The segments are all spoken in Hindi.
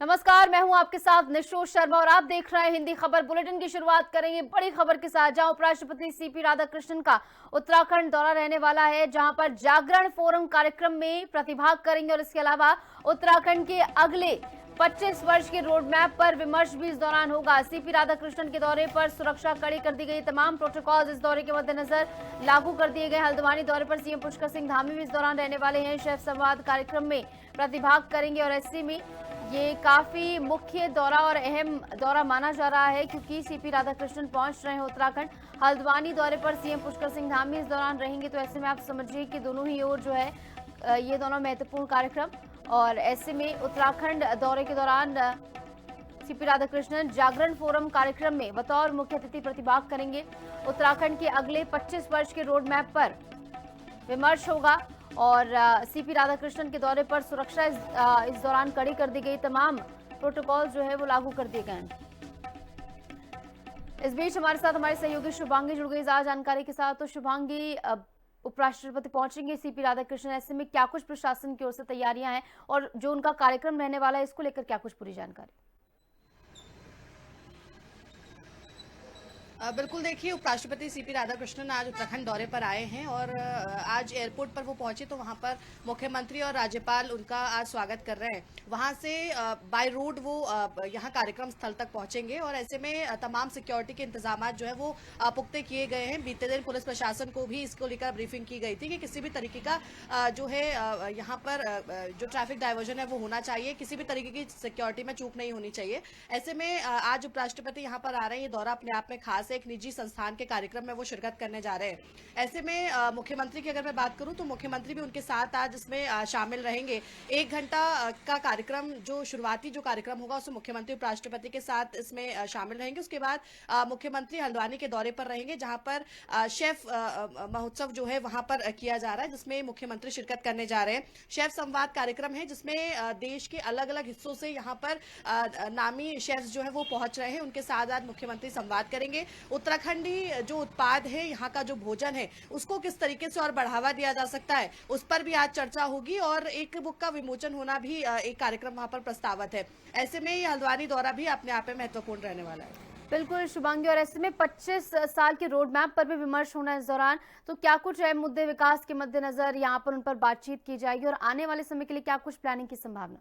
नमस्कार, मैं हूं आपके साथ निशो शर्मा और आप देख रहे हैं हिंदी खबर बुलेटिन की शुरुआत करेंगे बड़ी खबर के साथ, जहां उपराष्ट्रपति सीपी राधाकृष्णन का उत्तराखंड दौरा रहने वाला है, जहां पर जागरण फोरम कार्यक्रम में प्रतिभाग करेंगे और इसके अलावा उत्तराखंड के अगले 25 वर्ष के रोड मैप पर विमर्श भी इस दौरान होगा। सीपी राधाकृष्णन के दौरे पर सुरक्षा कड़ी कर दी गई, तमाम प्रोटोकॉल इस दौरे के मद्देनजर लागू कर दिए गए। हल्द्वानी दौरे पर सीएम पुष्कर सिंह धामी भी इस दौरान रहने वाले हैं, शेफ संवाद कार्यक्रम में प्रतिभाग करेंगे और ऐसे में ये काफी मुख्य दौरा और अहम दौरा माना जा रहा है, क्योंकि सीपी राधाकृष्णन पहुंच रहे हैं उत्तराखंड। हल्द्वानी दौरे पर सीएम पुष्कर सिंह धामी इस दौरान रहेंगे, तो ऐसे में आप समझिए कि दोनों ही ओर जो है ये दोनों महत्वपूर्ण कार्यक्रम। और ऐसे में उत्तराखंड दौरे के दौरान सीपी राधाकृष्णन जागरण फोरम कार्यक्रम में बतौर मुख्य अतिथि प्रतिभाग करेंगे। उत्तराखंड के अगले 25 वर्ष के रोड मैप पर विमर्श होगा और सीपी राधाकृष्णन के दौरे पर सुरक्षा इस दौरान कड़ी कर दी गई, तमाम प्रोटोकॉल जो है वो लागू कर दिए गए हैं। इस बीच हमारे साथ हमारे सहयोगी शुभांगी जुड़ गई ज्यादा जानकारी के साथ। तो शुभांगी, उपराष्ट्रपति पहुंचेंगे सीपी राधाकृष्णन, ऐसे में क्या कुछ प्रशासन की ओर से तैयारियां हैं और जो उनका कार्यक्रम रहने वाला है इसको लेकर क्या कुछ पूरी जानकारी? बिल्कुल, देखिए, उपराष्ट्रपति सीपी राधाकृष्णन आज उत्तराखंड दौरे पर आए हैं और आज एयरपोर्ट पर वो पहुंचे तो वहां पर मुख्यमंत्री और राज्यपाल उनका आज स्वागत कर रहे हैं। वहां से बाय रोड वो यहां कार्यक्रम स्थल तक पहुंचेंगे और ऐसे में तमाम सिक्योरिटी के इंतजाम जो है वो पुख्ते किए गए हैं। बीते दिन पुलिस प्रशासन को भी इसको लेकर ब्रीफिंग की गई थी कि किसी भी तरीके का जो है यहाँ पर जो ट्रैफिक डायवर्जन है वो होना चाहिए, किसी भी तरीके की सिक्योरिटी में चूक नहीं होनी चाहिए। ऐसे में आज उपराष्ट्रपति यहाँ पर आ रहे हैं। ये दौरा अपने आप में खास एक निजी संस्थान के कार्यक्रम में वो शिरकत करने जा रहे हैं। ऐसे में मुख्यमंत्री की अगर मैं बात करूं तो मुख्यमंत्री भी उनके साथ आज इसमें शामिल रहेंगे। 1 घंटा का कार्यक्रम, जो शुरुआती जो कार्यक्रम होगा उसमें मुख्यमंत्री उपराष्ट्रपति के साथ इसमें शामिल रहेंगे। उसके बाद मुख्यमंत्री हल्द्वानी के दौरे पर रहेंगे, जहां पर शेफ महोत्सव जो है वहां पर किया जा रहा है, जिसमें मुख्यमंत्री शिरकत करने जा रहे हैं। शेफ संवाद कार्यक्रम है जिसमें देश के अलग अलग हिस्सों से यहाँ पर नामी शेफ्स जो है वो पहुंच रहे हैं, उनके साथ आज मुख्यमंत्री संवाद करेंगे। उत्तराखंडी जो उत्पाद है, यहाँ का जो भोजन है, उसको किस तरीके से और बढ़ावा दिया जा सकता है, उस पर भी आज चर्चा होगी और एक बुक का विमोचन होना भी एक कार्यक्रम वहां पर प्रस्तावित है। ऐसे में ये हल्द्वानी दौरा भी अपने आप में महत्वपूर्ण रहने वाला है। बिल्कुल शुभांगी, और ऐसे में 25 साल के रोड मैप पर भी विमर्श होना इस दौरान, तो क्या कुछ अहम मुद्दे विकास के मद्देनजर यहाँ पर उन पर बातचीत की जाएगी और आने वाले समय के लिए क्या कुछ प्लानिंग की संभावना?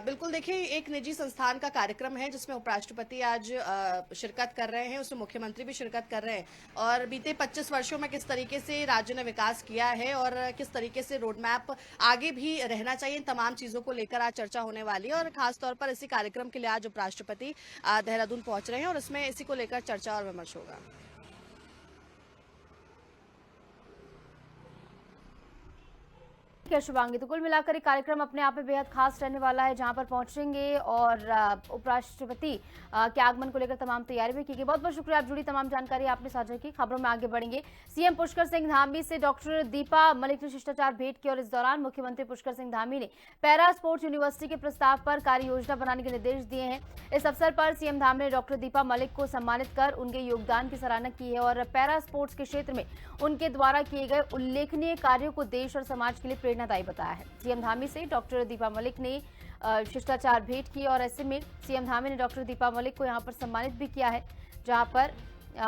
बिल्कुल, देखिए, एक निजी संस्थान का कार्यक्रम है जिसमें उपराष्ट्रपति आज शिरकत कर रहे हैं, उसमें मुख्यमंत्री भी शिरकत कर रहे हैं और बीते 25 वर्षों में किस तरीके से राज्य ने विकास किया है और किस तरीके से रोड मैप आगे भी रहना चाहिए, इन तमाम चीज़ों को लेकर आज चर्चा होने वाली है। और खासतौर पर इसी कार्यक्रम के लिए आज उपराष्ट्रपति देहरादून पहुंच रहे हैं और इसमें इसी को लेकर चर्चा और विमर्श होगा। ठीक है शुभांगी, तो कुल मिलाकर ये कार्यक्रम अपने आप में बेहद खास रहने वाला है, जहां पर पहुंचेंगे और उपराष्ट्रपति के आगमन को लेकर तमाम तैयारी भी की गई। बहुत बहुत शुक्रिया, आप जुड़ी तमाम जानकारी आपने साझा की। खबरों में आगे बढ़ेंगे। सीएम पुष्कर सिंह धामी से डॉक्टर दीपा मलिक ने शिष्टाचार भेंट की और इस दौरान मुख्यमंत्री पुष्कर सिंह धामी ने पैरा स्पोर्ट्स यूनिवर्सिटी के प्रस्ताव पर कार्य योजना बनाने के निर्देश दिए हैं। इस अवसर पर सीएम धामी ने डॉक्टर दीपा मलिक को सम्मानित कर उनके योगदान की सराहना की है और पैरा स्पोर्ट्स के क्षेत्र में उनके द्वारा किए गए उल्लेखनीय कार्यों को देश और समाज के लिए प्रेरणादायी बताया है। सीएम धामी से डॉक्टर दीपा मलिक ने शिष्टाचार भेंट की और ऐसे में सीएम धामी ने डॉक्टर दीपा मलिक को यहां पर सम्मानित भी किया है, जहां पर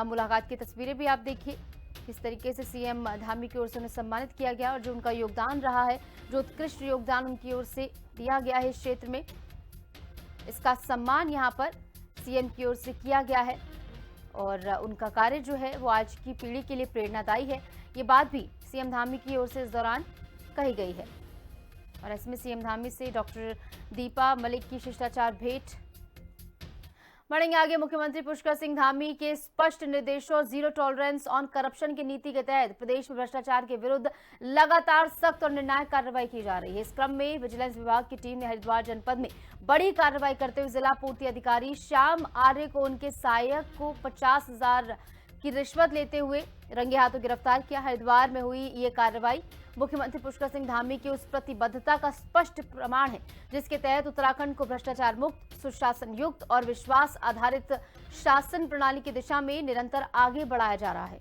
मुलाकात की तस्वीरें भी आप देखिए किस तरीके से सीएम धामी की ओर से उन्हें सम्मानित किया गया और जो उनका योगदान रहा है, जो उत्कृष्ट योगदान उनकी ओर से दिया गया है इस क्षेत्र में, इसका सम्मान यहाँ पर सीएम की ओर से किया गया है और उनका कार्य जो है वो आज की पीढ़ी के लिए प्रेरणादायी है। ये बात भी सीएम धामी की ओर से इस दौरान कही गई है और ऐसे में सीएम धामी से डॉक्टर दीपा मलिक की शिष्टाचार भेंट। बढ़ेंगे आगे। मुख्यमंत्री पुष्कर सिंह धामी के स्पष्ट निर्देशों, जीरो टॉलरेंस ऑन करप्शन की नीति के तहत प्रदेश में भ्रष्टाचार के विरुद्ध लगातार सख्त और निर्णायक कार्रवाई की जा रही है। इस क्रम में विजिलेंस विभाग की टीम ने हरिद्वार जनपद में बड़ी कार्रवाई करते हुए जिला पूर्ति अधिकारी श्याम आर्य को उनके सहायक को 50,000 की रिश्वत लेते हुए रंगे हाथों गिरफ्तार किया। हरिद्वार में हुई ये कार्रवाई मुख्यमंत्री पुष्कर सिंह धामी की उस प्रतिबद्धता का स्पष्ट प्रमाण है, जिसके तहत उत्तराखंड को भ्रष्टाचार मुक्त, सुशासन युक्त और विश्वास आधारित शासन प्रणाली की दिशा में निरंतर आगे बढ़ाया जा रहा है।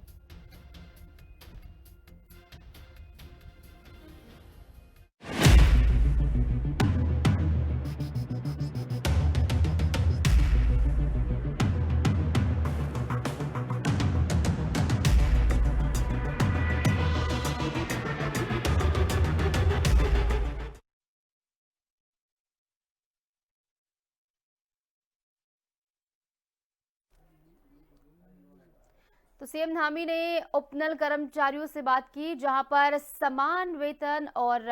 तो सीएम धामी ने उपनल कर्मचारियों से बात की, जहां पर समान वेतन और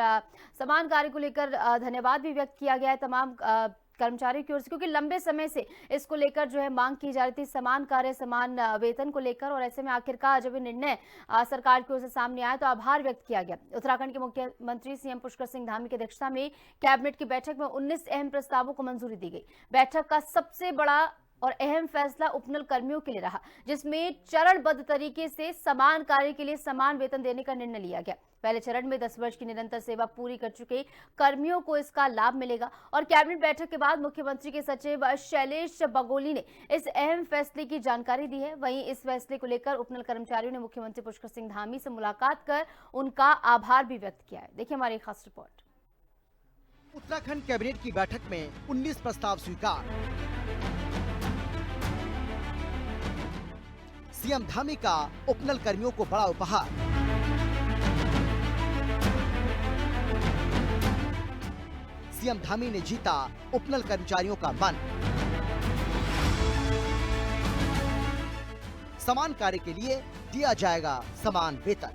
समान कार्य को लेकर धन्यवाद भी व्यक्त किया गया है तमाम कर्मचारियों की ओर से, क्योंकि लंबे समय से इसको लेकर जो है मांग की जा रही थी, समान कार्य समान वेतन को लेकर। और ऐसे में आखिरकार जब ये निर्णय सरकार की ओर से सामने आया तो आभार व्यक्त किया गया। उत्तराखंड के मुख्यमंत्री सीएम पुष्कर सिंह धामी की अध्यक्षता में कैबिनेट की बैठक में 19 अहम प्रस्तावों को मंजूरी दी गई। बैठक का सबसे बड़ा और अहम फैसला उपनल कर्मियों के लिए रहा, जिसमें चरणबद्ध तरीके से समान कार्य के लिए समान वेतन देने का निर्णय लिया गया। पहले चरण में 10 वर्ष की निरंतर सेवा पूरी कर चुके कर्मियों को इसका लाभ मिलेगा। और कैबिनेट बैठक के बाद मुख्यमंत्री के सचिव शैलेश बगोली ने इस अहम फैसले की जानकारी दी है। वहीं इस फैसले को लेकर उपनल कर्मचारियों ने मुख्यमंत्री पुष्कर सिंह धामी से मुलाकात कर उनका आभार भी व्यक्त किया है। देखिए हमारी खास रिपोर्ट। उत्तराखंड कैबिनेट की बैठक में 19 प्रस्ताव स्वीकार। सीएम धामी का उपनल कर्मियों को बड़ा उपहार। सीएम धामी ने जीता उपनल कर्मचारियों का मन। समान कार्य के लिए दिया जाएगा समान वेतन।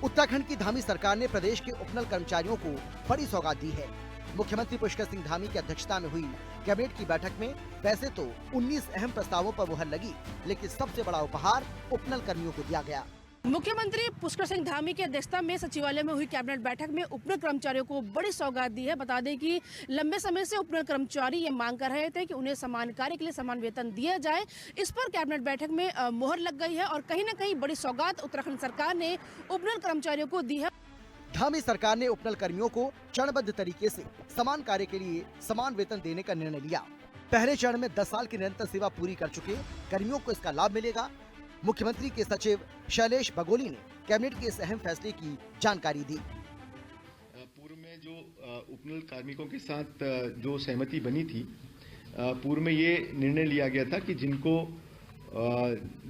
उत्तराखंड की धामी सरकार ने प्रदेश के उपनल कर्मचारियों को बड़ी सौगात दी है। मुख्यमंत्री पुष्कर सिंह धामी की अध्यक्षता में हुई कैबिनेट की बैठक में वैसे तो 19 अहम प्रस्तावों पर मुहर लगी, लेकिन सबसे बड़ा उपहार उपनल कर्मियों को दिया गया। मुख्यमंत्री पुष्कर सिंह धामी की अध्यक्षता में सचिवालय में हुई कैबिनेट बैठक में उपनल कर्मचारियों को बड़ी सौगात दी है। बता दें कि लंबे समय से उपनल कर्मचारी ये मांग कर रहे थे कि उन्हें समान कार्य के लिए समान वेतन दिया जाए। इस पर कैबिनेट बैठक में मुहर लग गई है और कहीं न कहीं बड़ी सौगात उत्तराखंड सरकार ने उपनल कर्मचारियों को दी है। धामी सरकार ने उपनल कर्मियों को चरणबद्ध तरीके से समान कार्य के लिए समान वेतन देने का निर्णय लिया। पहले चरण में 10 साल की निरंतर सेवा पूरी कर चुके कर्मियों को इसका लाभ मिलेगा। मुख्यमंत्री के सचिव शैलेश बगोली ने कैबिनेट के इस अहम फैसले की जानकारी दी। पूर्व में जो उपनल कार्मिकों के साथ जो सहमति बनी थी, पूर्व में ये निर्णय लिया गया था कि जिनको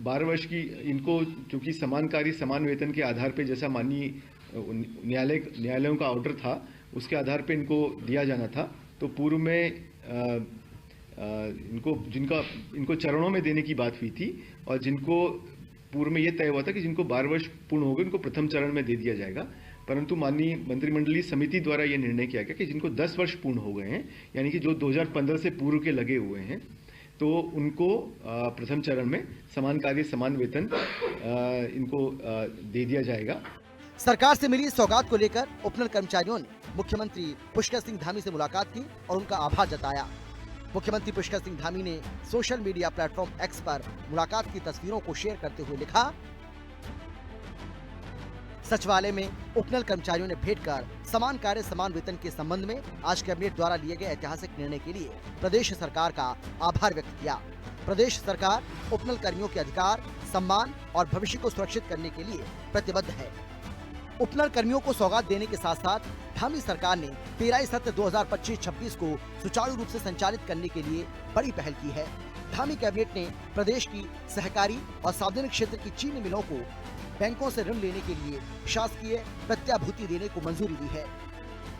12 वर्ष की, इनको क्योंकि समान कार्य समान वेतन के आधार पर, जैसा माननीय न्यायालयों का ऑर्डर था उसके आधार पर इनको दिया जाना था, तो पूर्व में इनको चरणों में देने की बात हुई थी। और जिनको पूर्व में यह तय हुआ था कि जिनको 12 वर्ष पूर्ण हो गए उनको प्रथम चरण में दे दिया जाएगा, परंतु माननीय मंत्रिमंडलीय समिति द्वारा यह निर्णय किया गया कि जिनको 10 वर्ष पूर्ण हो गए हैं, यानी कि जो 2015 से पूर्व के लगे हुए हैं, तो उनको प्रथम चरण में समान कार्य समान वेतन इनको दे दिया जाएगा। सरकार से मिली सौगात को लेकर उपनल कर्मचारियों ने मुख्यमंत्री पुष्कर सिंह धामी से मुलाकात की और उनका आभार जताया। मुख्यमंत्री पुष्कर सिंह धामी ने सोशल मीडिया प्लेटफॉर्म एक्स पर मुलाकात की तस्वीरों को शेयर करते हुए लिखा, सचिवालय में उपनल कर्मचारियों ने भेंट कर समान कार्य समान वेतन के संबंध में आज कैबिनेट द्वारा लिए गए ऐतिहासिक निर्णय के लिए प्रदेश सरकार का आभार व्यक्त किया। प्रदेश सरकार उपनल कर्मियों के अधिकार, सम्मान और भविष्य को सुरक्षित करने के लिए प्रतिबद्ध है। उपनल कर्मियों को सौगात देने के साथ साथ धामी सरकार ने पेराई सत्र 2025-26 को सुचारू रूप से संचालित करने के लिए बड़ी पहल की है। धामी कैबिनेट ने प्रदेश की सहकारी और सार्वजनिक क्षेत्र की चीनी मिलों को बैंकों से ऋण लेने के लिए शासकीय प्रत्याभूति देने को मंजूरी दी है।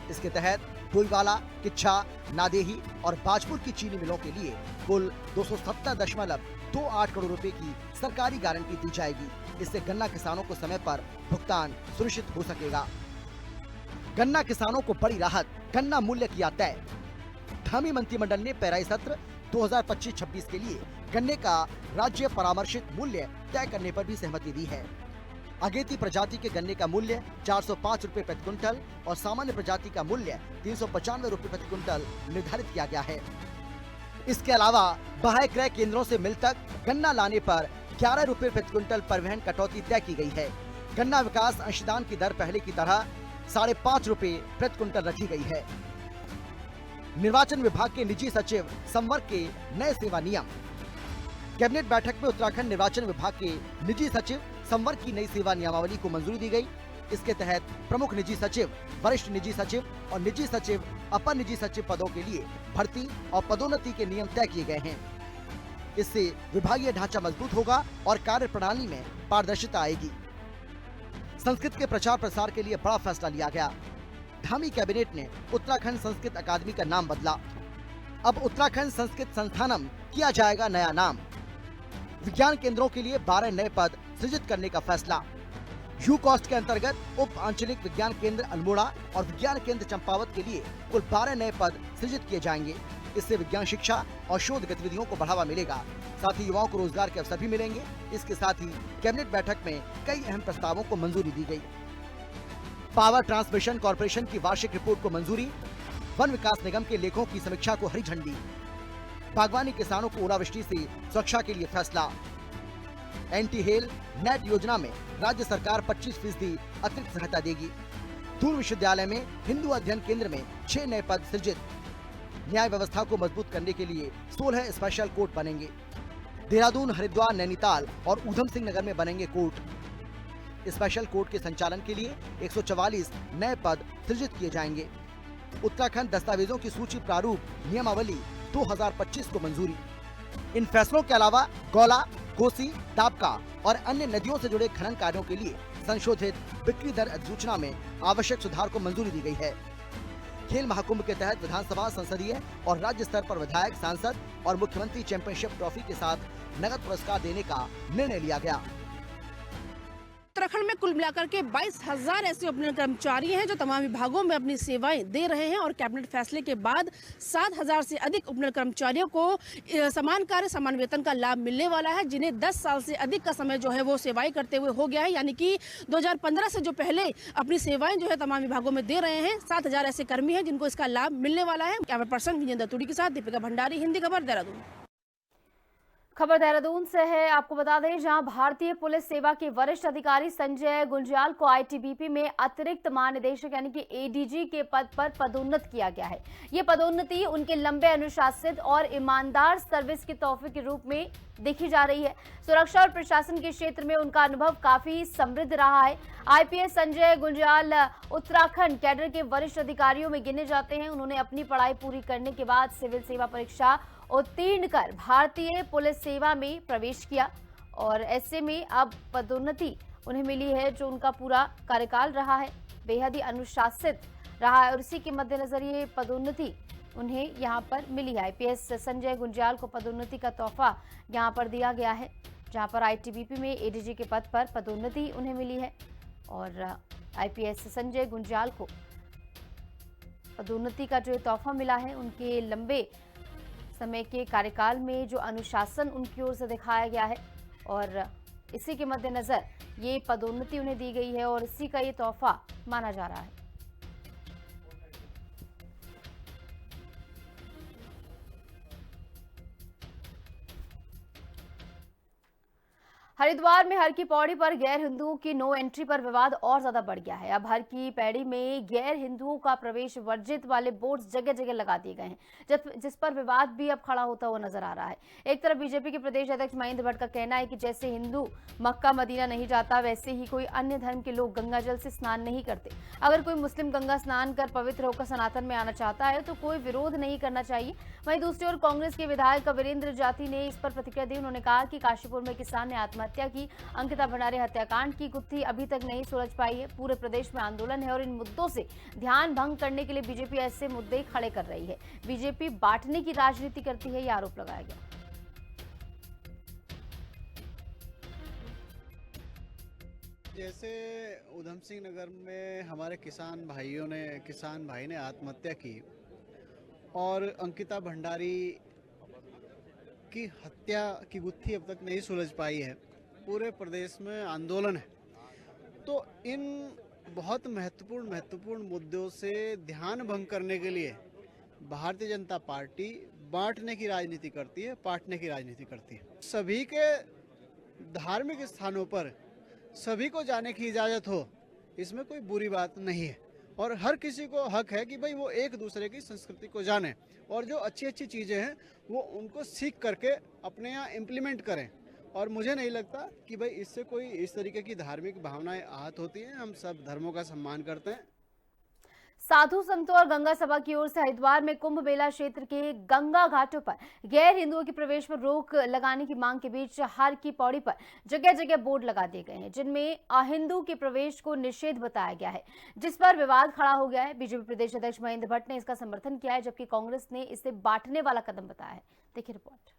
इसके तहत डोईवाला, किच्छा, नादेही और बाजपुर की चीनी मिलों के लिए कुल 270.28 करोड़ रुपए की सरकारी गारंटी दी जाएगी। इससे गन्ना किसानों को समय पर भुगतान सुनिश्चित हो सकेगा। गन्ना किसानों को बड़ी राहत, गन्ना मूल्य किया तय। धामी मंत्रिमंडल ने पेराई सत्र 2025-26 के लिए गन्ने का राज्य परामर्शित मूल्य तय करने पर भी सहमति दी है। अगेती प्रजाति के गन्ने का मूल्य 405 रुपए प्रति क्विंटल और सामान्य प्रजाति का मूल्य 395 रुपए प्रति क्विंटल निर्धारित किया गया है। इसके अलावा बाह्य क्रय केंद्रों से मिल तक गन्ना लाने पर 11 रुपए प्रति क्विंटल परिवहन कटौती तय की गई है। गन्ना विकास अंशदान की दर पहले की तरह 5.5 रुपए प्रति क्विंटल रखी गई है। निर्वाचन विभाग के निजी सचिव संवर्ग के नए सेवा नियम। कैबिनेट बैठक में उत्तराखंड निर्वाचन विभाग के निजी सचिव संवर्ग की नई सेवा नियमावली को मंजूरी दी गई। इसके तहत प्रमुख निजी सचिव, वरिष्ठ निजी सचिव और निजी सचिव, अपर निजी सचिव पदों के लिए भर्ती और पदोन्नति के नियम तय किए गए हैं। इससे विभागीय ढांचा मजबूत होगा और कार्य प्रणाली में पारदर्शिता आएगी। संस्कृत के प्रचार प्रसार के लिए बड़ा फैसला लिया गया। धामी कैबिनेट ने उत्तराखंड संस्कृत अकादमी का नाम बदला। अब उत्तराखंड संस्कृत संस्थानम किया जाएगा नया नाम। विज्ञान केंद्रों के लिए 12 नए पद सृजित करने का फैसला। यू कॉस्ट के अंतर्गत उप आंचलिक विज्ञान केंद्र अल्मोड़ा और विज्ञान केंद्र चंपावत के लिए कुल 12 नए पद सृजित किए जाएंगे। इससे विज्ञान शिक्षा और शोध गतिविधियों को बढ़ावा मिलेगा, साथ ही युवाओं को रोजगार के अवसर भी मिलेंगे। इसके साथ ही कैबिनेट बैठक में कई अहम प्रस्तावों को मंजूरी दी गई। पावर ट्रांसमिशन कॉर्पोरेशन की वार्षिक रिपोर्ट को मंजूरी, वन विकास निगम के लेखों की समीक्षा को हरी झंडी, बागवानी किसानों को ओलावृष्टि से सुरक्षा के लिए फैसला, एंटी हेल नेट योजना में राज्य सरकार 25% अतिरिक्त सहायता देगी। दूर विश्वविद्यालय में हिंदू अध्ययन केंद्र में 6 नए पद सृजित, न्याय व्यवस्था को मजबूत करने के लिए 16 स्पेशल कोर्ट बनेंगे। देहरादून, हरिद्वार, नैनीताल और ऊधम सिंह नगर में बनेंगे कोर्ट। स्पेशल कोर्ट के संचालन के लिए 144 नए पद सृजित किए जाएंगे। उत्तराखंड दस्तावेजों की सूची प्रारूप नियमावली 2025 को मंजूरी। इन फैसलों के अलावा गौला, कोसी, दाबका और अन्य नदियों से जुड़े खनन कार्यों के लिए संशोधित बिक्री दर अधिसूचना में आवश्यक सुधार को मंजूरी दी गई है। खेल महाकुंभ के तहत विधानसभा, संसदीय और राज्य स्तर पर विधायक, सांसद और मुख्यमंत्री चैंपियनशिप ट्रॉफी के साथ नगद पुरस्कार देने का निर्णय लिया गया। उत्तराखंड में कुल मिलाकर के 22,000 ऐसे उपनयन कर्मचारी हैं जो तमाम विभागों में अपनी सेवाएं दे रहे हैं और कैबिनेट फैसले के बाद 7,000 से अधिक उपनयन कर्मचारियों को समान कार्य समान वेतन का लाभ मिलने वाला है, जिन्हें 10 साल से अधिक का समय जो है वो सेवाएं करते हुए हो गया है। यानी कि 2015 से जो पहले अपनी सेवाएं जो है तमाम विभागों में दे रहे हैं, 7,000 ऐसे कर्मी हैं जिनको इसका लाभ मिलने वाला है। कैमरा पर्सन विजेंद्र तुड़ी के साथ दीपिका भंडारी, हिंदी खबर, देहरादून। खबर देहरादून से है। आपको बता दें, जहां भारतीय पुलिस सेवा के वरिष्ठ अधिकारी संजय गुंज्याल को आईटीबीपी में अतिरिक्त महानिदेशक यानी कि एडीजी के पद पर पदोन्नत किया गया है। ये पदोन्नति उनके लंबे अनुशासित और ईमानदार सर्विस के तोहफे के रूप में देखी जा रही है। सुरक्षा और प्रशासन के क्षेत्र में उनका अनुभव काफी समृद्ध रहा है। आईपीएस संजय गुंज्याल उत्तराखंड कैडर के वरिष्ठ अधिकारियों में गिने जाते हैं। उन्होंने अपनी पढ़ाई पूरी करने के बाद सिविल सेवा परीक्षा उत्तीर्ण कर भारतीय पुलिस सेवा में प्रवेश किया और ऐसे में अब पदोन्नति उन्हें मिली है जो उनका पूरा कार्यकाल रहा है, बेहद ही अनुशासित रहा है और इसी के मद्देनजर ये पदोन्नति उन्हें यहां पर मिली है। आईपीएस संजय गुंज्याल को पदोन्नति का तोहफा यहां पर दिया गया है, जहां पर आईटीबीपी में एडीजी के पद पर पदोन्नति उन्हें मिली है और आईपीएस संजय गुंज्याल को पदोन्नति का जो तोहफा मिला है, उनके लंबे समय के कार्यकाल में जो अनुशासन उनकी ओर से दिखाया गया है और इसी के मद्देनजर ये पदोन्नति उन्हें दी गई है और इसी का ये तोहफा माना जा रहा है। हरिद्वार में हर की पौड़ी पर गैर हिंदुओं की नो एंट्री पर विवाद और ज्यादा बढ़ गया है। अब हर की पैड़ी में गैर हिंदुओं का प्रवेश वर्जित वाले बोर्ड जगह जगह लगा दिए गए हैं, जिस पर विवाद भी अब खड़ा होता हुआ नजर आ रहा है। एक तरफ बीजेपी के प्रदेश अध्यक्ष महेंद्र भट्ट का कहना है कि जैसे हिंदू मक्का मदीना नहीं जाता, वैसे ही कोई अन्य धर्म के लोग गंगा जल से स्नान नहीं करते। अगर कोई मुस्लिम गंगा स्नान कर पवित्र होकर सनातन में आना चाहता है तो कोई विरोध नहीं करना चाहिए। वहीं दूसरी ओर कांग्रेस के विधायक वीरेंद्र जाति ने इस पर प्रतिक्रिया दी। उन्होंने कहा कि काशीपुर में किसान ने आत्महत्या की, अंकिता भंडारी हत्याकांड की गुत्थी अभी तक नहीं सुलझ पाई है। पूरे प्रदेश में आंदोलन है और इन मुद्दों से ध्यान भंग करने के लिए बीजेपी ऐसे मुद्दे खड़े कर रही है। बीजेपी बांटने की राजनीति करती है, यह आरोप लगाया गया। जैसे ऊधम सिंह नगर में हमारे किसान भाई ने आत्महत्या की और अंकिता भंडारी की हत्या की गुत्थी अब तक नहीं सुलझ पाई है, पूरे प्रदेश में आंदोलन है। तो इन बहुत महत्वपूर्ण मुद्दों से ध्यान भंग करने के लिए भारतीय जनता पार्टी बांटने की राजनीति करती है, पाटने की राजनीति करती है। सभी के धार्मिक स्थानों पर सभी को जाने की इजाज़त हो, इसमें कोई बुरी बात नहीं है और हर किसी को हक है कि भाई वो एक दूसरे की संस्कृति को जाने और जो अच्छी चीज़ें हैं वो उनको सीख करके अपने यहाँ इम्प्लीमेंट करें। और मुझे नहीं लगता कि भाई इससे कोई इस तरीके की धार्मिक भावनाएं आहत होती हैं। हम सब धर्मों का सम्मान करते हैं। साधु संतों और गंगा सभा की ओर से हरिद्वार में कुंभ मेला क्षेत्र के गंगा घाटों पर गैर हिंदुओं के प्रवेश पर रोक लगाने की मांग के बीच हर की पौड़ी पर जगह जगह बोर्ड लगा दिए गए हैं, जिनमें अहिंदू के प्रवेश को निषेध बताया गया है, जिस पर विवाद खड़ा हो गया है। बीजेपी प्रदेश अध्यक्ष महेंद्र भट्ट ने इसका समर्थन किया है, जबकि कांग्रेस ने इसे बांटने वाला कदम बताया है। देखिए रिपोर्ट।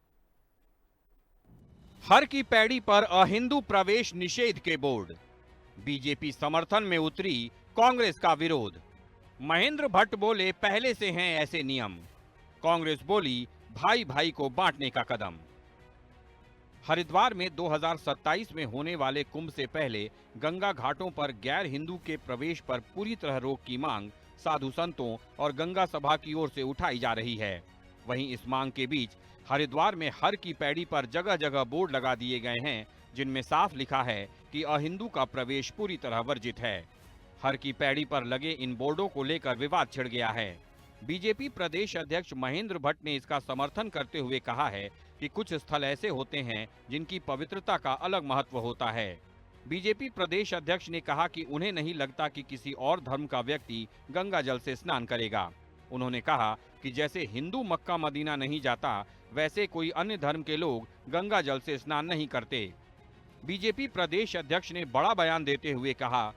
हर की पैड़ी पर अहिंदू प्रवेश निषेध के बोर्ड। बीजेपी समर्थन में उतरी, कांग्रेस का विरोध। महेंद्र भट्ट बोले पहले से हैं ऐसे नियम। कांग्रेस बोली भाई भाई को बांटने का कदम। हरिद्वार में 2027 में होने वाले कुंभ से पहले गंगा घाटों पर गैर हिंदू के प्रवेश पर पूरी तरह रोक की मांग साधु संतों और गंगा सभा की ओर से उठाई जा रही है। वहीं इस मांग के बीच हरिद्वार में हर की पैड़ी पर जगह जगह बोर्ड लगा दिए गए हैं, जिनमें साफ लिखा है कि अहिंदू का प्रवेश पूरी तरह वर्जित है। हर की पैड़ी पर लगे इन बोर्डों को लेकर विवाद छिड़ गया है। बीजेपी प्रदेश अध्यक्ष महेंद्र भट्ट ने इसका समर्थन करते हुए कहा है कि कुछ स्थल ऐसे होते हैं जिनकी पवित्रता का अलग महत्व होता है। बीजेपी प्रदेश अध्यक्ष ने कहा कि उन्हें नहीं लगता कि किसी और धर्म का व्यक्ति गंगा जल से स्नान करेगा। उन्होंने कहा कि जैसे हिंदू मक्का मदीना नहीं जाता, वैसे कोई अन्य धर्म के लोग गंगा जल से स्नान नहीं करते। बीजेपी प्रदेश अध्यक्ष ने बड़ा बयान देते हुए कहा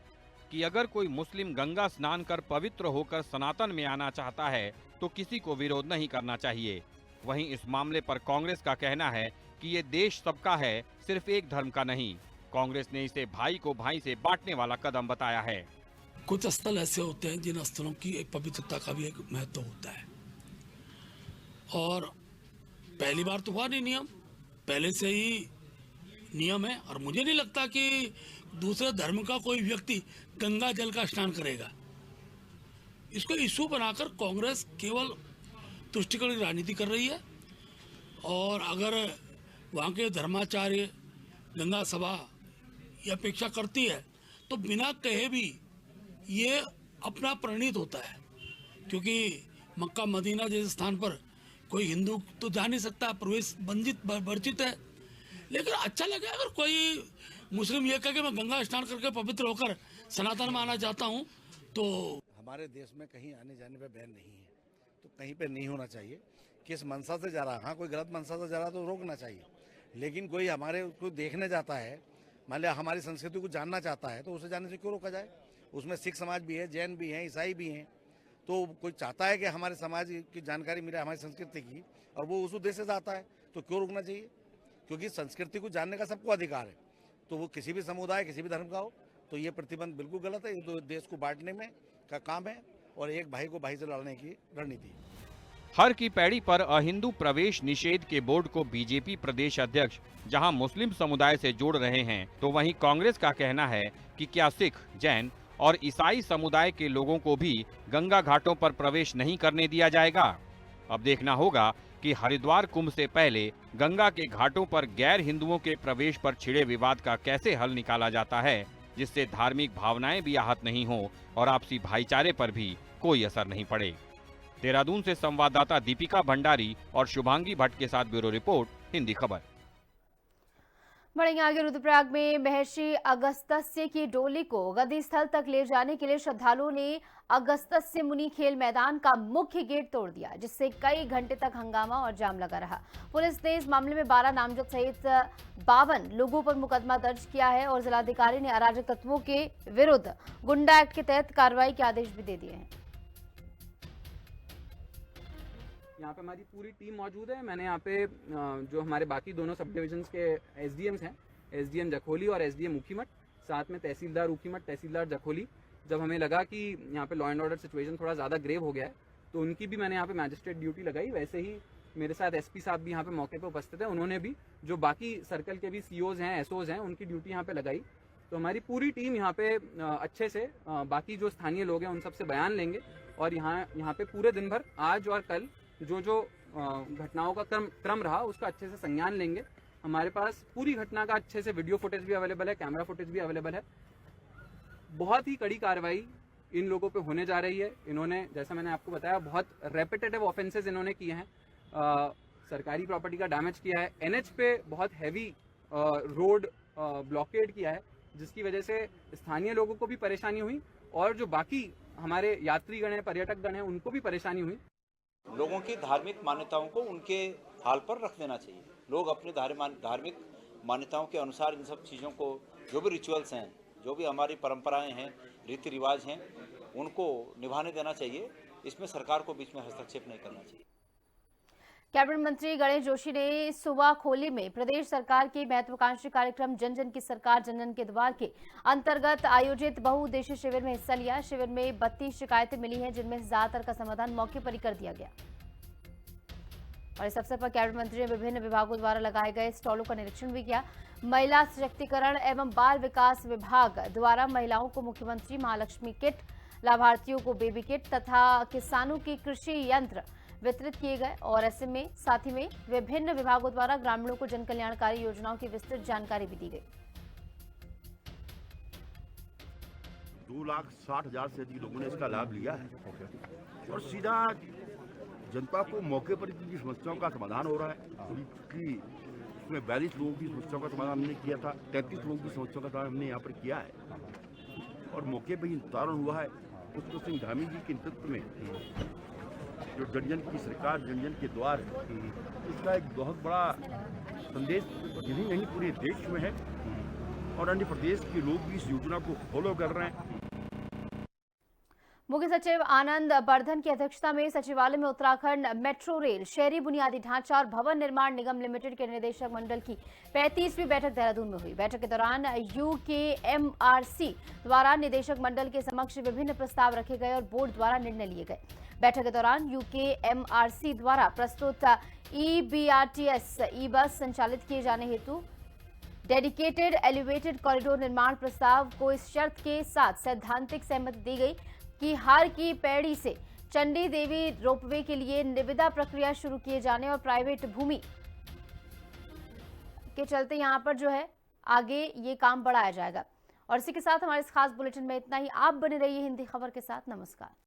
कि अगर कोई मुस्लिम गंगा स्नान कर पवित्र होकर सनातन में आना चाहता है तो किसी को विरोध नहीं करना चाहिए। वहीं इस मामले पर कांग्रेस का कहना है कि ये देश सबका है, सिर्फ एक धर्म का नहीं। कांग्रेस ने इसे भाई को भाई से बांटने वाला कदम बताया है। कुछ स्थल ऐसे होते हैं जिन स्थलों की एक पवित्रता का भी एक महत्व होता है, और पहली बार तो हुआ नहीं नियम, पहले से ही नियम है। और मुझे नहीं लगता कि दूसरे धर्म का कोई व्यक्ति गंगा जल का स्नान करेगा। इसको इशू बनाकर कांग्रेस केवल तुष्टिकरण की राजनीति कर रही है। और अगर वहाँ के धर्माचार्य गंगा सभा ये अपेक्षा करती है तो बिना कहे भी ये अपना प्रणीत होता है, क्योंकि मक्का मदीना जैसे स्थान पर कोई हिंदू तो जा नहीं सकता, प्रवेश वर्जित है। लेकिन अच्छा लगे अगर कोई मुस्लिम ये कहे कि मैं गंगा स्नान करके पवित्र होकर सनातन में आना चाहता हूँ, तो हमारे देश में कहीं आने जाने पे बैन नहीं है, तो कहीं पे नहीं होना चाहिए। किस मंशा से जा रहा है, हाँ कोई गलत मंशा से जा रहा है तो रोकना चाहिए। लेकिन कोई हमारे को देखने जाता है, मान लिया हमारी संस्कृति को जानना चाहता है, तो उसे जाने से क्यों रोका जाए। उसमें सिख समाज भी है, जैन भी हैं, ईसाई भी हैं। तो कोई चाहता है कि हमारे समाज की जानकारी मिले, हमारी संस्कृति की, और वो उस उद्देश्य से जाता है, तो क्यों रोकना चाहिए। क्योंकि संस्कृति को जानने का सबको अधिकार है, तो वो किसी भी समुदाय किसी भी धर्म का हो। तो ये प्रतिबंध बिल्कुल गलत है। ये तो देश को बांटने में का काम है और एक भाई को भाई से लड़ने की रणनीति है। हर की पैड़ी पर अहिंदू प्रवेश निषेध के बोर्ड को बीजेपी प्रदेश अध्यक्ष जहां मुस्लिम समुदाय से जोड़ रहे हैं, तो वहीं कांग्रेस का कहना है कि क्या सिख, जैन और ईसाई समुदाय के लोगों को भी गंगा घाटों पर प्रवेश नहीं करने दिया जाएगा। अब देखना होगा कि हरिद्वार कुंभ से पहले गंगा के घाटों पर गैर हिंदुओं के प्रवेश पर छिड़े विवाद का कैसे हल निकाला जाता है, जिससे धार्मिक भावनाएं भी आहत नहीं हो और आपसी भाईचारे पर भी कोई असर नहीं पड़े। देहरादून से संवाददाता दीपिका भंडारी और शुभांगी भट्ट के साथ ब्यूरो रिपोर्ट, हिंदी खबर। बढ़ेंगे आगे। रुद्रप्रयाग में महर्षि अगस्त्य की डोली को गद्दी स्थल तक ले जाने के लिए श्रद्धालुओं ने अगस्त्य मुनि खेल मैदान का मुख्य गेट तोड़ दिया, जिससे कई घंटे तक हंगामा और जाम लगा रहा। पुलिस ने इस मामले में 12 नामजद सहित 52 लोगों पर मुकदमा दर्ज किया है और जिलाधिकारी ने अराजक तत्वों के विरुद्ध गुंडा एक्ट के तहत कार्रवाई के आदेश भी दे दिए हैं। यहाँ पे हमारी पूरी टीम मौजूद है। मैंने यहाँ पे जो हमारे बाकी दोनों सब डिविजन्स के एसडीएम्स हैं, एसडीएम जखोली और एसडीएम ऊखीमठ, साथ में तहसीलदार ऊखीमठ, तहसीलदार जखोली, जब हमें लगा कि यहाँ पे लॉ एंड ऑर्डर सिचुएशन थोड़ा ज़्यादा ग्रेव हो गया है, तो उनकी भी मैंने यहाँ पे मैजिस्ट्रेट ड्यूटी लगाई। वैसे ही मेरे साथ एसपी साहब भी यहाँ पे मौके पर उपस्थित हैं, उन्होंने भी जो बाकी सर्कल के भी सीओज हैं, एसओज हैं, उनकी ड्यूटी यहाँ पे लगाई। तो हमारी पूरी टीम यहाँ पे अच्छे से बाकी जो स्थानीय लोग हैं उन सबसे बयान लेंगे और यहाँ पे पूरे दिन भर आज और कल जो घटनाओं का क्रम रहा उसका अच्छे से संज्ञान लेंगे। हमारे पास पूरी घटना का अच्छे से वीडियो फुटेज भी अवेलेबल है, कैमरा फुटेज भी अवेलेबल है। बहुत ही कड़ी कार्रवाई इन लोगों पे होने जा रही है। इन्होंने, जैसा मैंने आपको बताया, बहुत रेपिटेटिव ऑफेंसेस इन्होंने किए हैं। सरकारी प्रॉपर्टी का डैमेज किया है, एनएच पे बहुत हैवी रोड ब्लॉकेड किया है, जिसकी वजह से स्थानीय लोगों को भी परेशानी हुई और जो बाकी हमारे यात्रीगण हैं, पर्यटकगण हैं, उनको भी परेशानी हुई। लोगों की धार्मिक मान्यताओं को उनके हाल पर रख देना चाहिए। लोग अपने धार्मिक मान्यताओं के अनुसार इन सब चीज़ों को, जो भी रिचुअल्स हैं, जो भी हमारी परंपराएं हैं, रीति रिवाज हैं, उनको निभाने देना चाहिए। इसमें सरकार को बीच में हस्तक्षेप नहीं करना चाहिए। कैबिनेट मंत्री गणेश जोशी ने सुबह खोली में प्रदेश सरकार के महत्वाकांक्षी कार्यक्रम जन जन की सरकार जन जन के द्वार के अंतर्गत आयोजित बहुउद्देशीय शिविर में हिस्सा लिया। शिविर में 32 शिकायतें मिली हैं, जिनमें से ज्यादातर का समाधान मौके पर ही कर दिया गया। और इस अवसर पर कैबिनेट मंत्री ने विभिन्न विभागों द्वारा लगाए गए स्टॉलों का निरीक्षण भी किया। महिला सशक्तिकरण एवं बाल विकास विभाग द्वारा महिलाओं को मुख्यमंत्री महालक्ष्मी किट, लाभार्थियों को बेबी किट तथा किसानों की कृषि यंत्र वितरित किए गए। और ऐसे में साथ ही में विभिन्न विभागों द्वारा ग्रामीणों को जन कल्याणकारी योजनाओं की विस्तृत जानकारी भी दी गई। 2,60,000 से अधिक लोगों ने इसका लाभ लिया है और सीधा जनता को मौके पर जिनकी समस्याओं का समाधान हो रहा है। उसमें 42 लोगों की समस्याओं का समाधान हमने किया था, 33 लोगों की समस्याओं का समाधान हमने यहाँ पर किया है और मौके पर ही निर्धारण हुआ है। पुष्कर सिंह धामी जी के नेतृत्व में जो जन जन की सरकार जन जन के द्वार है, इसका एक बहुत बड़ा संदेश यही नहीं पूरे देश में है और अन्य प्रदेश के लोग भी इस योजना को फॉलो कर रहे हैं। मुख्य सचिव आनंद बर्धन की अध्यक्षता में सचिवालय में उत्तराखंड मेट्रो रेल शहरी बुनियादी ढांचा और भवन निर्माण निगम लिमिटेड के निदेशक मंडल की 35वीं बैठक देहरादून में हुई। बैठक के दौरान UKMRC द्वारा निदेशक मंडल के समक्ष विभिन्न प्रस्ताव रखे गए और बोर्ड द्वारा निर्णय लिए गए। बैठक के दौरान UKMRC द्वारा प्रस्तुत EBRTS ई बस संचालित किए जाने हेतु डेडिकेटेड एलिवेटेड कॉरिडोर निर्माण प्रस्ताव को इस शर्त के साथ सैद्धांतिक सहमति दी गई कि हार की पैड़ी से चंडी देवी रोपवे के लिए निविदा प्रक्रिया शुरू किए जाने और प्राइवेट भूमि के चलते यहां पर जो है आगे ये काम बढ़ाया जाएगा। और इसी के साथ हमारे इस खास बुलेटिन में इतना ही। आप बने रहिए हिंदी खबर के साथ। नमस्कार।